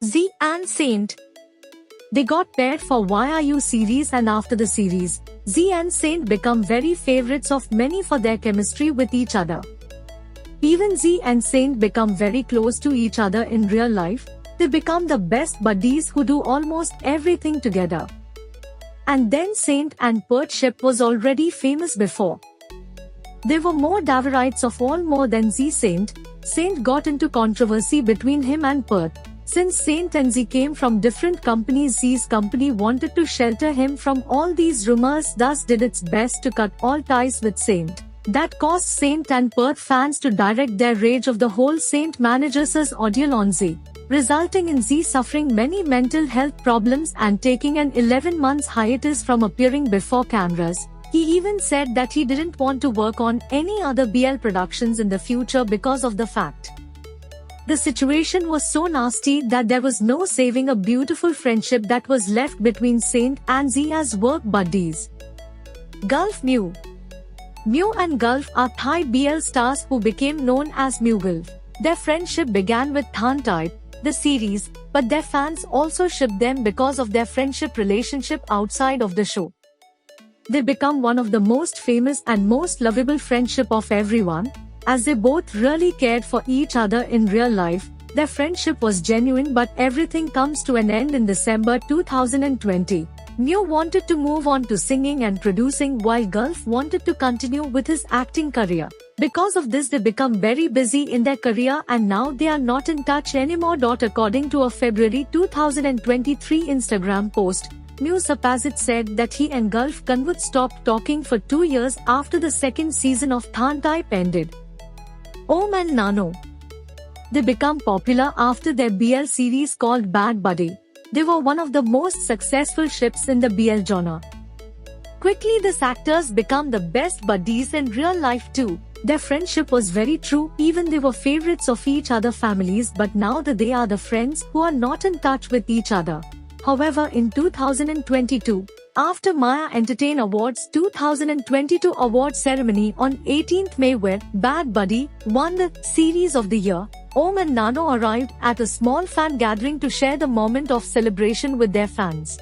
Z and Saint. They got paired for Why Are You series, and after the series, Z and Saint become very favorites of many for their chemistry with each other. Even Z and Saint become very close to each other in real life. They become the best buddies who do almost everything together. And then Saint and Pert ship was already famous before. There were more Davarites of all more than Z. Saint got into controversy between him and Pert. Since Saint and Z came from different companies, Z's company wanted to shelter him from all these rumors, thus did its best to cut all ties with Saint. That caused Saint and Pert fans to direct their rage of the whole Saint manager's audio on Z, resulting in Z suffering many mental health problems and taking an 11 months hiatus from appearing before cameras. He even said that he didn't want to work on any other BL productions in the future because of the fact. The situation was so nasty that there was no saving a beautiful friendship that was left between Saint and Z as work buddies. Gulf Mew. Mew and Gulf are Thai BL stars who became known as Mew Gulf. Their friendship began with Than Type, the series, but their fans also shipped them because of their friendship relationship outside of the show. They become one of the most famous and most lovable friendship of everyone, as they both really cared for each other in real life. Their friendship was genuine, but everything comes to an end in December 2020. Mew wanted to move on to singing and producing, while Gulf wanted to continue with his acting career. Because of this, they become very busy in their career and now they are not in touch anymore. According to a February 2023 Instagram post, Mew Sapazit said that he and Gulf Kanwat stopped talking for 2 years after the second season of Than Type ended. Om and Nano. They become popular after their BL series called Bad Buddy. They were one of the most successful ships in the BL genre. Quickly these actors become the best buddies in real life too. Their friendship was very true, even they were favorites of each other families, but now that they are the friends who are not in touch with each other. However, in 2022, after Maya Entertain Awards 2022 award ceremony on 18th May where Bad Buddy won the Series of the Year, Om and Nano arrived at a small fan gathering to share the moment of celebration with their fans.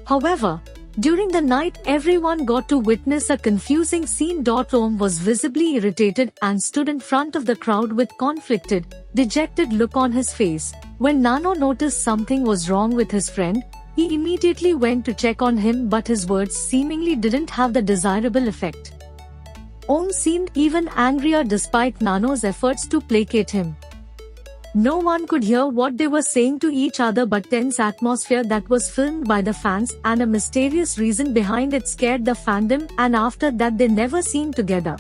However, during the night everyone got to witness a confusing scene. Om was visibly irritated and stood in front of the crowd with conflicted, dejected look on his face. When Nano noticed something was wrong with his friend, he immediately went to check on him, but his words seemingly didn't have the desirable effect. Om seemed even angrier despite Nano's efforts to placate him. No one could hear what they were saying to each other, but tense atmosphere that was filmed by the fans and a mysterious reason behind it scared the fandom, and after that they never seen together.